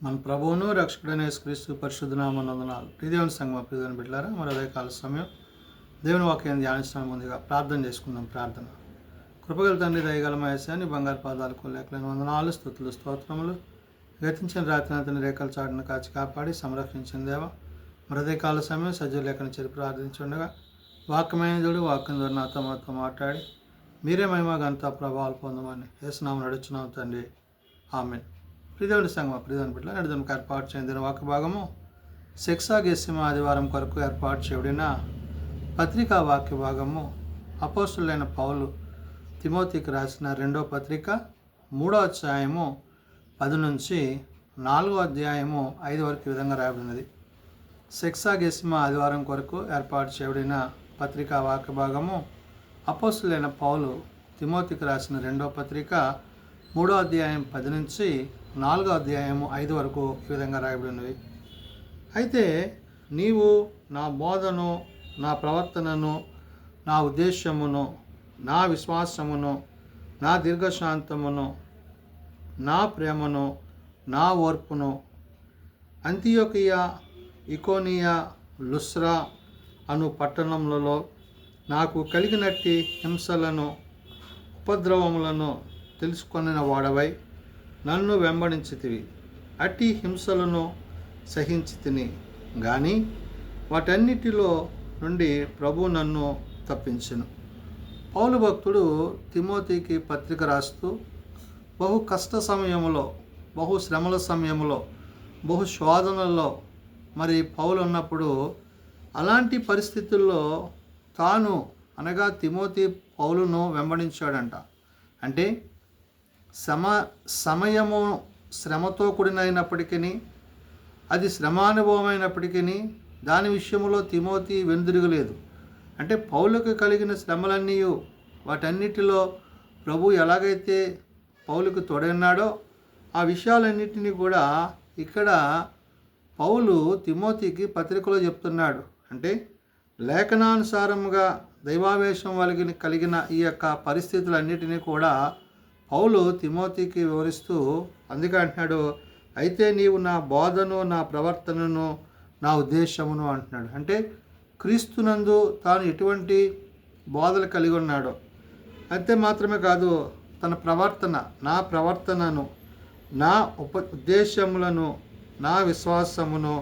మన ప్రభువును రక్షకుడైన యేసుక్రీస్తు పరిశుద్ధ నామమున ప్రియదేవుని సంగమ ప్రియదేవుని బిడ్డలారా మరి ఉదయకాల సమయం దేవుని వాక్యాన్ని ధ్యానించడం ముందుగా ప్రార్థన చేసుకుందాం. ప్రార్థన. కృపగల తండ్రి, దయగల మహేశాన్ని బంగారు పాదాలకు లేఖలేని వందనాలు, స్తుతులు, స్తోత్రములు. గతించిన రాత్రి అతని రేఖల చాటును కాచి కాపాడి సంరక్షించిన దేవ మరి ఉదయకాల సమయం సజీవ లేఖను చెరి ప్రార్థించుండగా వాక్యమైన దేవుడు వాక్యం ద్వారా నాతో మాతో మాట్లాడి మీరే మహిమ ఘనత ప్రభావాలు పొందమని యేసునామమున నడుచున్నాం తండ్రి. ఆమేన్. ప్రియదేవుని సంగమ ప్రియదేవుని బిడ్డలారా, నడుదనకు ఏర్పాటు చేయని వాక్య భాగము సెక్సాగెస్సిమ ఆదివారం కొరకు ఏర్పాటు చేయబడిన పత్రికా వాక్య భాగము అపోస్తులైన పౌలు తిమోతికి రాసిన 2వ పత్రిక 3వ అధ్యాయము 10 నుంచి 4వ అధ్యాయము 5 వరకు ఈ విధంగా రాయబడినది. సెక్సాగెస్సిమ ఆదివారం కొరకు ఏర్పాటు చేయబడిన పత్రికా వాక్య భాగము అపోస్తులైన పౌలు తిమోతికి రాసిన 2వ పత్రిక 3వ అధ్యాయం 10 నుంచి 4వ అధ్యాయము 5 వరకు ఈ విధంగా రాయబడినవి. అయితే నీవు నా బోధను, నా ప్రవర్తనను, నా ఉద్దేశమును, నా విశ్వాసమును, నా దీర్ఘశాంతమును, నా ప్రేమను, నా ఓర్పును అంతియోకియ, ఇకోనియా, లుస్రా అను పట్టణములలో నాకు కలిగినట్టి హింసలను, ఉపద్రవములను తెలుసుకొనిన వాడవై నన్ను వెంబడించితివి. అట్టి హింసలను సహించి తిని కానీ వాటన్నిటిలో నుండి ప్రభు నన్ను తప్పించెను. పౌలు భక్తుడు తిమోతికి పత్రిక రాస్తూ బహు కష్ట సమయంలో, బహు శ్రమల సమయంలో, బహు శోధనల్లో మరి పౌలు ఉన్నప్పుడు అలాంటి పరిస్థితుల్లో తాను అనగా తిమోతి పౌలును వెంబడించాడంట. అంటే సమయము శ్రమతో కూడినప్పటికీ, అది శ్రమానుభవమైనప్పటికీ దాని విషయంలో తిమోతి వెనుదిరగలేదు. అంటే పౌలుకు కలిగిన శ్రమలన్నీ వాటన్నిటిలో ప్రభు ఎలాగైతే పౌలుకు తోడన్నాడో ఆ విషయాలన్నిటినీ కూడా ఇక్కడ పౌలు తిమోతికి పత్రికలో చెప్తున్నాడు. అంటే లేఖనానుసారముగా దైవావేశం కలిగిన ఈ యొక్క పరిస్థితులన్నిటినీ కూడా పౌలు తిమోతికి వివరిస్తూ అందుకే అంటున్నాడు, అయితే నీవు నా బోధను, నా ప్రవర్తనను, నా ఉద్దేశమును అంటున్నాడు. అంటే క్రీస్తునందు తాను ఎటువంటి బోధలు కలిగి ఉన్నాడో అంతే మాత్రమే కాదు, తన ప్రవర్తన, నా ప్రవర్తనను, నా ఉద్దేశములను, నా విశ్వాసమును,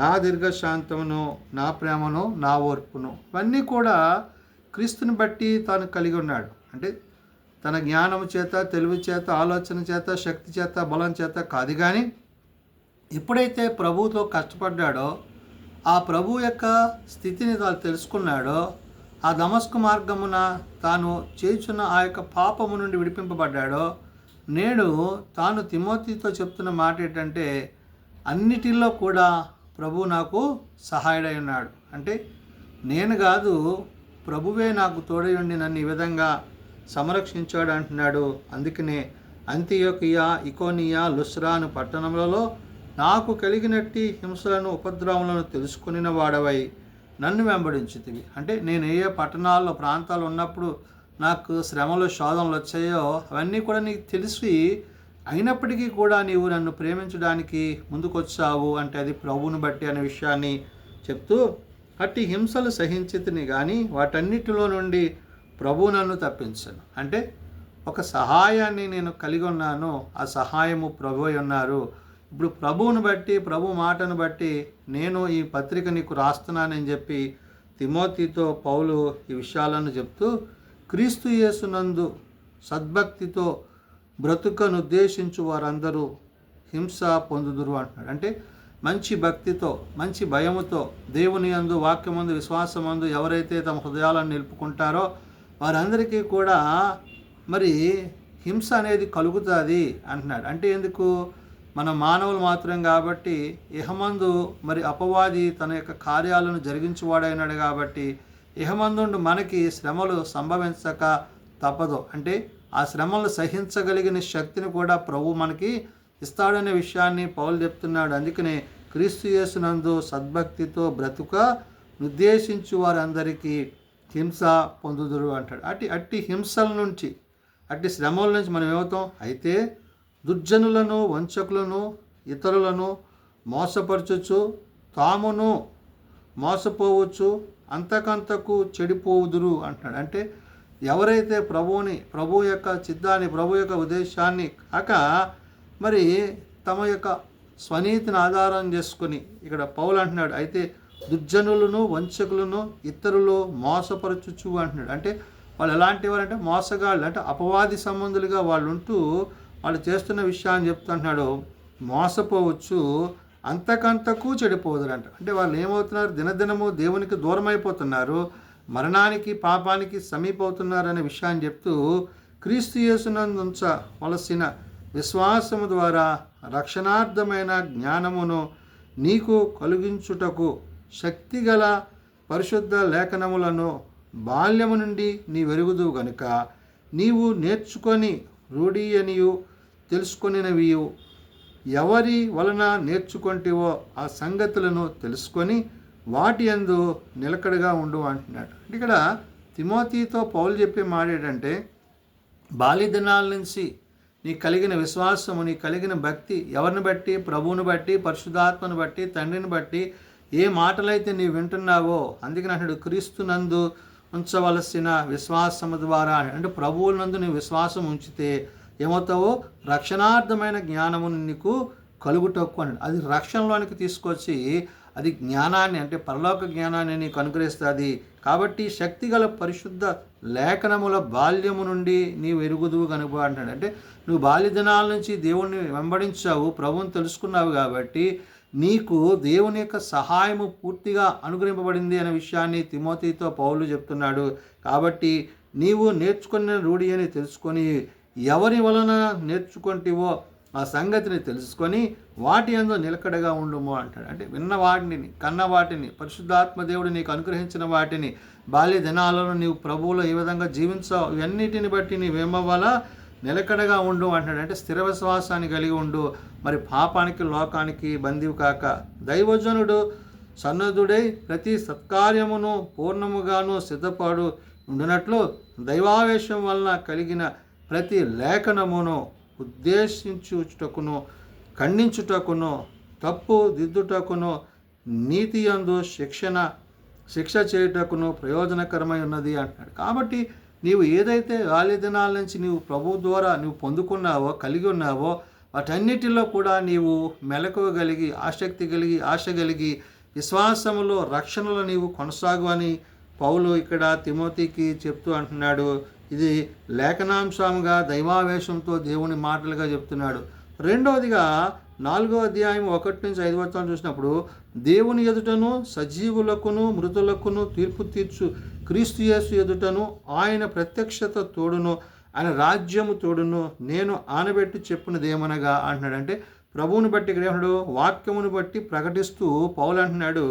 నా దీర్ఘశాంతమును, నా ప్రేమను, నా ఓర్పును ఇవన్నీ కూడా క్రీస్తుని బట్టి తాను కలిగి ఉన్నాడు. అంటే తన జ్ఞానము చేత, తెలివి చేత, ఆలోచన చేత, శక్తి చేత, బలం చేత కాదు, కానీ ఎప్పుడైతే ప్రభువుతో కష్టపడ్డాడో, ఆ ప్రభు యొక్క స్థితిని తాను తెలుసుకున్నాడో, ఆ దమస్కు మార్గమున తాను చేయుచున్న ఆ యొక్క పాపము నుండి విడిపింపబడ్డాడో, నేడు తాను తిమోతితో చెప్తున్న మాట ఏంటంటే అన్నిటిలో కూడా ప్రభు నాకు సహాయుడై ఉన్నాడు. అంటే నేను కాదు, ప్రభువే నాకు తోడై ఉండి నన్ను ఈ విధంగా సంరక్షించాడు అంటున్నాడు. అందుకనే అంతియోకియా, ఇకోనియా, లుస్రా అను పట్టణములలో నాకు కలిగినట్టి హింసలను, ఉపద్రవములను తెలుసుకుని వాడవై నన్ను వెంబడించితివి. అంటే నేను ఏ పట్టణాల్లో, ప్రాంతాలు ఉన్నప్పుడు నాకు శ్రమలు, శోధనలు వచ్చాయో అవన్నీ కూడా నీకు తెలిసి అయినప్పటికీ కూడా నీవు నన్ను ప్రేమించడానికి ముందుకొచ్చావు. అంటే అది ప్రభువుని బట్టి అనే విషయాన్ని చెప్తూ అట్టి హింసలు సహించితిని కానీ వాటన్నిటిలో నుండి ప్రభు నన్ను తప్పించను. అంటే ఒక సహాయాన్ని నేను కలిగి ఉన్నాను, ఆ సహాయము ప్రభు ఉన్నారు. ఇప్పుడు ప్రభువును బట్టి, ప్రభు మాటను బట్టి నేను ఈ పత్రిక నీకు రాస్తున్నానని చెప్పి తిమోతితో పౌలు ఈ విషయాలను చెప్తూ క్రీస్తు యేసునందు సద్భక్తితో బ్రతుకను ఉద్దేశించు వారందరూ హింస పొందుదురు అంటున్నాడు. అంటే మంచి భక్తితో, మంచి భయముతో దేవుని యందు, వాక్యమందు, విశ్వాసమందు ఎవరైతే తమ హృదయాలను నిలుపుకుంటారో వారందరికీ కూడా మరి హింస అనేది కలుగుతుంది అంటున్నాడు. అంటే ఎందుకు? మన మానవులు మాత్రం కాబట్టి ఇహమందు మరి అపవాది తన యొక్క కార్యాలను జరిగించువాడైనాడు కాబట్టి ఇహమందుండు మనకి శ్రమలు సంభవించక తప్పదు. అంటే ఆ శ్రమలను సహించగలిగిన శక్తిని కూడా ప్రభు మనకి ఇస్తాడనే విషయాన్ని పౌలు చెప్తున్నాడు. అందుకనే క్రీస్తు యేసునందు సద్భక్తితో బ్రతుక నిర్దేశించు వారందరికీ హింస పొందుదురు అంటాడు. అట్టి హింసల నుంచి, అట్టి శ్రమల నుంచి మనం ఏమవుతాం? అయితే దుర్జనులను, వంచకులను, ఇతరులను మోసపరచుచు తామును మోసపోవచ్చు, అంతకంతకు చెడిపోవుదురు అంటున్నాడు. అంటే ఎవరైతే ప్రభు యొక్క చిత్తాన్ని, ప్రభు యొక్క ఉద్దేశాన్ని కాక మరి తమ యొక్క స్వనీతిని ఆధారం చేసుకొని, ఇక్కడ పౌలు అంటున్నాడు, అయితే దుర్జనులను వంచకులను ఇతరులు మోసపరచుచు అంటున్నాడు. అంటే వాళ్ళు ఎలాంటి వారంటే మోసగాళ్ళు, అంటే అపవాది సంబంధులుగా వాళ్ళు ఉంటూ వాళ్ళు చేస్తున్న విషయాన్ని చెప్తుంటున్నాడు. మోసపోవచ్చు, అంతకంతకు చెడిపోదురంట. అంటే వాళ్ళు ఏమవుతున్నారు, దినదినము దేవునికి దూరం అయిపోతున్నారు, మరణానికి పాపానికి సమీపవుతున్నారు అనే విషయాన్ని చెప్తూ, క్రీస్తు యేసునందు ఉంచవలసిన విశ్వాసము ద్వారా రక్షణార్థమైన జ్ఞానమును నీకు కలిగించుటకు శక్తిగల పరిశుద్ధ లేఖనములను బాల్యము నుండి నీ వెరుగుదు గనుక నీవు నేర్చుకొని రూఢీయనియు తెలుసుకొనినవియు ఎవరి వలన నేర్చుకుంటేవో ఆ సంగతులను తెలుసుకొని వాటి యందు నిలకడగా ఉండు అంటున్నాడు. ఇక్కడ తిమోతితో పౌలు చెప్పే మాట ఏంటంటే, బాల్య దినాల నుంచి నీ కలిగిన విశ్వాసము, నీ కలిగిన భక్తి ఎవరిని బట్టి, ప్రభువుని బట్టి, పరిశుద్ధాత్మను బట్టి, తండ్రిని బట్టి ఏ మాటలైతే నీవు వింటున్నావో, అందుకని అంటాడు క్రీస్తునందు ఉంచవలసిన విశ్వాసము ద్వారా. అంటే ప్రభువునందు నీ విశ్వాసం ఉంచితే ఏమవుతావో, రక్షణార్థమైన జ్ఞానమును నీకు కలుగుటకు అని, అది రక్షణలోనికి తీసుకొచ్చి అది జ్ఞానాన్ని, అంటే పరలోక జ్ఞానాన్ని నీకు అనుగ్రహిస్తుంది. కాబట్టి శక్తిగల పరిశుద్ధ లేఖనముల బాల్యము నుండి నీవు ఎరుగుదువు కనుక అంటాడు. అంటే నువ్వు బాల్య దినాల నుంచి దేవుణ్ణి వెంబడించావు, ప్రభువుని తెలుసుకున్నావు, కాబట్టి నీకు దేవుని యొక్క సహాయము పూర్తిగా అనుగ్రహింపబడింది అనే విషయాన్ని తిమోతితో పౌలు చెప్తున్నాడు. కాబట్టి నీవు నేర్చుకున్న రూఢి అని తెలుసుకొని ఎవరి వలన నేర్చుకుంటేవో ఆ సంగతిని తెలుసుకొని వాటి యందు నిలకడగా ఉండుము అంటాడు. అంటే విన్న వాటిని, కన్న వాటిని, పరిశుద్ధాత్మ దేవుడు నీకు అనుగ్రహించిన వాటిని, బాల్య దినాలలో నీవు ప్రభువులో ఏ విధంగా జీవించావు, ఇవన్నిటిని బట్టి నీవేమవ్వాలా, నిలకడగా ఉండు అంటాడు. అంటే స్థిర విశ్వాసాన్ని కలిగి ఉండు, మరి పాపానికి లోకానికి బందీవు కాక దైవజనుడు సన్నద్ధుడై ప్రతి సత్కార్యమును పూర్ణముగాను సిద్ధపాడు ఉండినట్లు దైవావేశం వలన కలిగిన ప్రతి లేఖనమును ఉద్దేశించుటకును, ఖండించుటకును, తప్పు దిద్దుటకును, నీతి యందు శిక్ష చేయుటకును ప్రయోజనకరమై ఉన్నది అంటున్నాడు. కాబట్టి నీవు ఏదైతే బాల్య దినాల నుంచి నీవు ప్రభు ద్వారా నువ్వు పొందుకున్నావో, కలిగి ఉన్నావో, వాటన్నిటిలో కూడా నీవు మెలకువ కలిగి, ఆసక్తి కలిగి, ఆశ కలిగి, విశ్వాసములో, రక్షణలో నీవు కొనసాగు అని పౌలు ఇక్కడ తిమోతికి చెప్తూ అంటున్నాడు. ఇది లేఖనాంశంగా దైవావేశంతో దేవుని మాటలుగా చెప్తున్నాడు. రెండవదిగా 4వ అధ్యాయం 1 నుంచి 5 వచనం చూసినప్పుడు, దేవుని ఎదుటను సజీవులకును మృతులకును తీర్పు తీర్చు క్రీస్తు యేసు ఎదుటను ఆయన ప్రత్యక్షత తోడును ఆయన రాజ్యము తోడును నేను ఆనబెట్టి చెప్పినదేమనగా అంటున్నాడు. అంటే ప్రభువుని బట్టి ఇక్కడ ఏమన్నాడు, వాక్యమును బట్టి ప్రకటిస్తూ పౌలు అంటున్నాడు,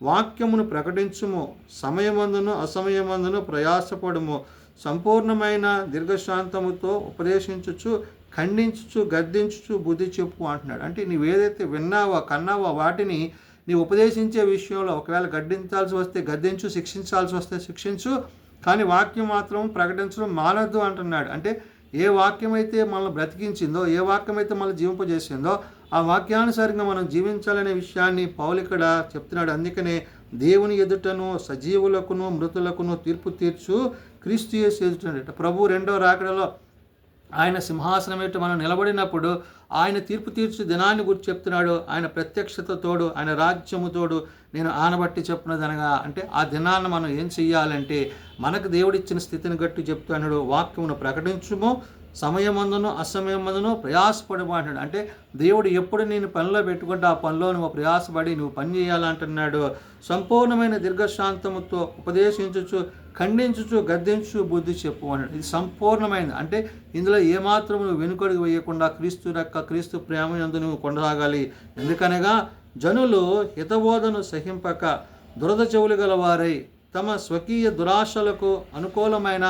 వాక్యమును ప్రకటించుము, సమయమందును అసమయమందును ప్రయాసపడుము, సంపూర్ణమైన దీర్ఘశాంతముతో ఉపదేశించుచు, ఖండించుచు, గద్దించుచు బుద్ధి చెప్పు అంటున్నాడు. అంటే నీవేదైతే విన్నావో, కన్నావో వాటిని నీవు ఉపదేశించే విషయంలో ఒకవేళ గద్దించాల్సి వస్తే గద్దించు, శిక్షించాల్సి వస్తే శిక్షించు, కానీ వాక్యం మాత్రం ప్రకటించడం మానద్దు అంటున్నాడు. అంటే ఏ వాక్యం అయితే మనల్ని బ్రతికించిందో, ఏ వాక్యం అయితే మనల్ని జీవింపజేసిందో ఆ వాక్యానుసారంగా మనం జీవించాలనే విషయాన్ని పౌలు ఇక్కడ చెప్తున్నాడు. అందుకనే దేవుని ఎదుటను సజీవులకును మృతులకును తీర్పు తీర్చు క్రీస్తు యేసు ఎదుట. ప్రభు రెండో రాకడలో ఆయన సింహాసనం ఎట్టు మనం నిలబడినప్పుడు ఆయన తీర్పు తీర్చు దినాన్ని గురించి చెప్తున్నాడు. ఆయన ప్రత్యక్షత తోడు, ఆయన రాజ్యము తోడు నేను ఆనబట్టి చెప్పినదనగా. అంటే ఆ దినాన్ని మనం ఏం చెయ్యాలంటే, మనకు దేవుడిచ్చిన స్థితిని గట్టి చెప్తున్నాడు, వాక్యమును ప్రకటించుము, సమయమందును అసమయమందును ప్రయాసపడము అంటాడు. అంటే దేవుడు ఎప్పుడు నేను పనిలో పెట్టుకుంటే ఆ పనిలో నువ్వు ప్రయాసపడి నువ్వు పని చేయాలంటున్నాడు. సంపూర్ణమైన దీర్ఘశాంతముతో ఉపదేశించుచు, ఖండించుచు, గద్దించు బుద్ధి చెప్పు అన్నాడు. ఇది సంపూర్ణమైనది. అంటే ఇందులో ఏమాత్రం నువ్వు వెనుకడుగు వేయకుండా క్రీస్తు ప్రేమ యందు నువ్వు కొనసాగాలి. ఎందుకనగా జనులు హితబోధను సహింపక దురద చెవులు గలవారై తమ స్వకీయ దురాశలకు అనుకూలమైన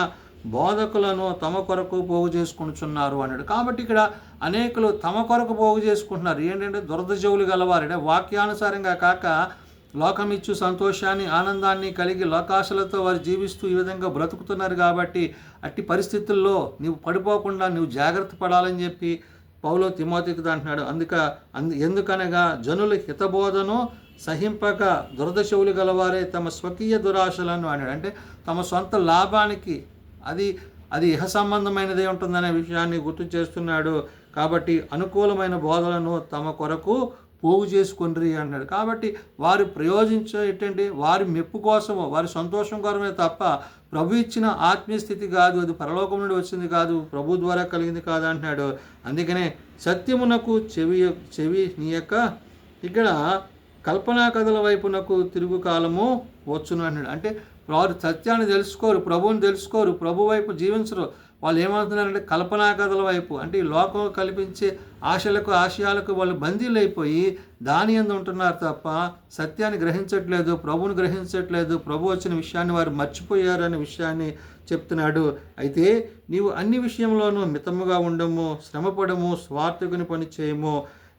బోధకులను తమ కొరకు పోగు చేసుకుంటున్నారు అన్నాడు. కాబట్టి ఇక్కడ అనేకులు తమ కొరకు పోగు చేసుకుంటున్నారు. ఏంటంటే దురద చెవులు గలవారు, అంటే వాక్యానుసారంగా కాక లోకమిచ్చు సంతోషాన్ని, ఆనందాన్ని కలిగి లోకాశలతో వారు జీవిస్తూ ఈ విధంగా బ్రతుకుతున్నారు. కాబట్టి అట్టి పరిస్థితుల్లో నీవు పడిపోకుండా నువ్వు జాగ్రత్త పడాలని చెప్పి పౌలు తిమోతికి అంటున్నాడు. ఎందుకనగా జనుల హితబోధను సహింపక దురదశవులు గలవారే తమ స్వకీయ దురాశలను అన్నాడు. అంటే తమ సొంత లాభానికి అది ఇహ సంబంధమైనదే ఉంటుందనే విషయాన్ని గుర్తు చేస్తున్నాడు. కాబట్టి అనుకూలమైన బోధలను తమ కొరకు పోగు చేసుకొనిరి అన్నాడు. కాబట్టి వారు ప్రయోజించేటండి వారి మెప్పు కోసమో వారి సంతోషం కోసమే తప్ప ప్రభు ఇచ్చిన ఆత్మీయ స్థితి కాదు, అది పరలోకం నుండి వచ్చింది కాదు, ప్రభు ద్వారా కలిగింది కాదు అంటున్నాడు. అందుకనే సత్యమునకు చెవి నీయక ఇక్కడ కల్పనా కథల వైపునకు తిరుగు కాలము వచ్చును అన్నాడు. అంటే వారు సత్యాన్ని తెలుసుకోరు, ప్రభువుని తెలుసుకోరు, ప్రభు వైపు జీవించరు. వాళ్ళు ఏమవుతున్నారంటే కల్పనా కథల వైపు, అంటే ఈ లోకం కల్పించే ఆశయాలకు వాళ్ళు బందీలు అయిపోయి దాని యందు ఉంటున్నారు తప్ప సత్యాన్ని గ్రహించట్లేదు, ప్రభువుని గ్రహించట్లేదు. ప్రభు వచ్చిన విషయాన్ని వారు మర్చిపోయారు అనే విషయాన్ని చెప్తున్నాడు. అయితే నీవు అన్ని విషయంలోనూ మితముగా ఉండము, శ్రమపడము, స్వార్థకుని పని చేయము,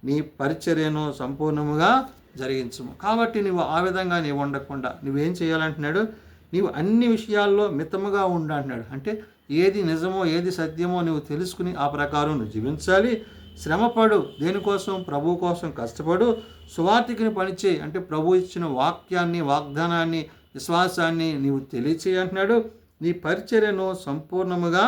నీ పరిచర్యను సంపూర్ణముగా జరిగించము. కాబట్టి నువ్వు ఆ విధంగా నీవు ఉండకుండా నువ్వేం చేయాలంటున్నాడు? నీవు అన్ని విషయాల్లో మితముగా ఉండు అంటున్నాడు. అంటే ఏది నిజమో ఏది సత్యమో నువ్వు తెలుసుకుని ఆ ప్రకారం నువ్వు జీవించాలి. శ్రమపడు, దేనికోసం? ప్రభు కోసం కష్టపడు, సువార్తికుని పనిచేయి, అంటే ప్రభు ఇచ్చిన వాక్యాన్ని, వాగ్దానాన్ని, విశ్వాసాన్ని నీవు తెలియచేయి అంటున్నాడు. నీ పరిచర్యను సంపూర్ణముగా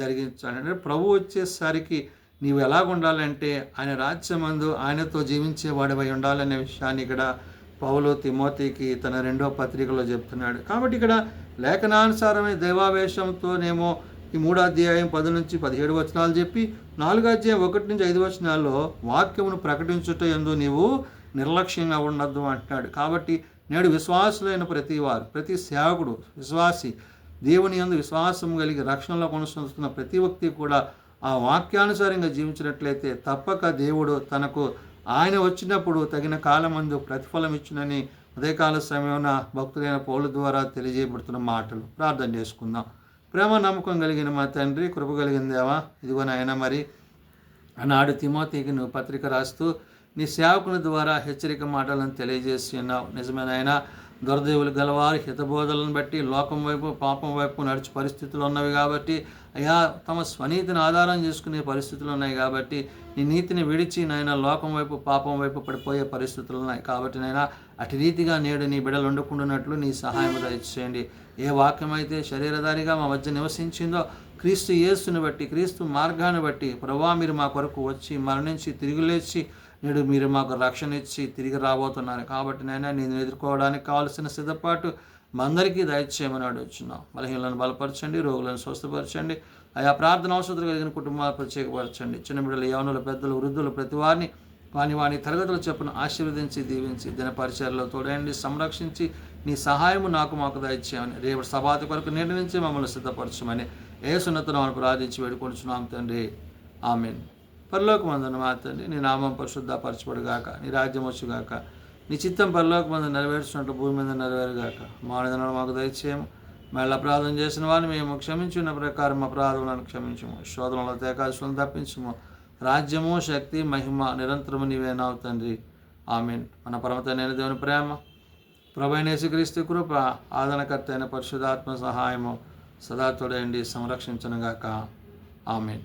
జరిగించాలి. అంటే ప్రభు వచ్చేసరికి నీవు ఎలాగ ఉండాలంటే ఆయన రాజ్యమందు ఆయనతో జీవించేవాడివై ఉండాలనే విషయాన్ని ఇక్కడ పౌలు తిమోతికి తన 2వ పత్రికలో చెప్తున్నాడు. కాబట్టి ఇక్కడ లేఖనానుసారమైన దైవావేశంతోనేమో ఈ 3వ అధ్యాయం 10 నుంచి 17 వచనాలు చెప్పి 4వ అధ్యాయం 1 నుంచి 5 వచనాల్లో వాక్యమును ప్రకటించుట యందు నీవు నిర్లక్ష్యంగా ఉండద్దు అంటున్నాడు. కాబట్టి నేడు విశ్వాసులైన ప్రతి సేవకుడు, విశ్వాసి, దేవుని యందు విశ్వాసం కలిగి రక్షణలో కొనసాగుతున్న ప్రతి వ్యక్తి కూడా ఆ వాక్యానుసారంగా జీవించినట్లయితే తప్పక దేవుడు తనకు ఆయన వచ్చినప్పుడు తగిన కాలమందు ప్రతిఫలం ఇచ్చునని ఉదయకాల సమయమున భక్తులైన పౌలు ద్వారా తెలియజేయబడుతున్న మాటలు. ప్రార్థన చేసుకుందాం. ప్రేమ నమ్మకం కలిగిన మా తండ్రి, కృప కలిగిన దేవా, ఇదిగో నాయన మరి ఆనాడు తిమోతికి నువ్వు పత్రిక రాస్తూ నీ సేవకుని ద్వారా హెచ్చరిక మాటలను తెలియజేసి ఉన్నావు. నిజమేనాయన దుర్దేవులు గలవారు హితబోధలను బట్టి లోకం వైపు పాపం వైపు నడిచే పరిస్థితులు ఉన్నవి కాబట్టి అయ్యా, తమ స్వనీతిని ఆధారం చేసుకునే పరిస్థితులు ఉన్నాయి కాబట్టి నీ నీతిని విడిచి నాయన లోకం వైపు పాపం వైపు పడిపోయే పరిస్థితులు ఉన్నాయి కాబట్టి నాయన అటు రీతిగా నేడు నీ బిడ్డలు వండుకుంటున్నట్లు నీ సహాయం దయచేయండి. ఏ వాక్యం అయితే శరీరధారిగా మా మధ్య నివసించిందో క్రీస్తు యేసుని బట్టి, క్రీస్తు మార్గాన్ని బట్టి ప్రభువా మీరు మా కొరకు వచ్చి మరణించి తిరిగి లేచి నేడు మీరు మాకు రక్షణ ఇచ్చి తిరిగి రాబోతున్నారు కాబట్టి నాయన నేను ఎదుర్కోవడానికి కావాల్సిన సిద్ధపాటు మా అందరికీ దయచేయమని అడుగుతున్నాం. బలహీనలను బలపరచండి, రోగులను స్వస్థపరచండి, ఆయా ప్రార్థన అవసరం కలిగిన కుటుంబాలు ప్రత్యేకపరచండి. చిన్న బిడ్డలు, యవనులు, పెద్దలు, వృద్ధులు ప్రతి వారిని వాని తరగతులు చెప్పున ఆశీర్వదించి దీవించి దినపరిచర్యలో తోడండి, సంరక్షించి నీ సహాయము మాకు దయచేయమని రేపు సభాతి కొరకు నిర్ణయించి మమ్మల్ని సిద్ధపరచమని యేసునామమున ప్రార్థించి వేడుకొంచున్నాం తండ్రి. ఆమేన్. పరలోకమందున్న మా తండ్రి, నీ నామం పరిశుద్ధపరచబడుగాక, నీ రాజ్యం వచ్చుగాక, నీ చిత్తం పరలోకమందు నెరవేర్చినట్లు భూమి మీద నెరవేరుగాక. మానవులను మాకు దయచేయము, మళ్ళీ అపరాధం చేసిన వారిని మేము క్షమించున్న ప్రకారం మా అపరాధములను క్షమించము, శోధనలో తేకాశలను తప్పించము. రాజ్యము, శక్తి, మహిమ నిరంతరము నీవేనావు తండ్రి. ఆమేన్. మన పరమతైన దేవుని ప్రేమ, ప్రభువైన యేసుక్రీస్తు కృప, ఆదరణకర్త అయిన పరిశుద్ధాత్మ సహాయము సదా తోడయండి సంరక్షించునుగాక. ఆమేన్.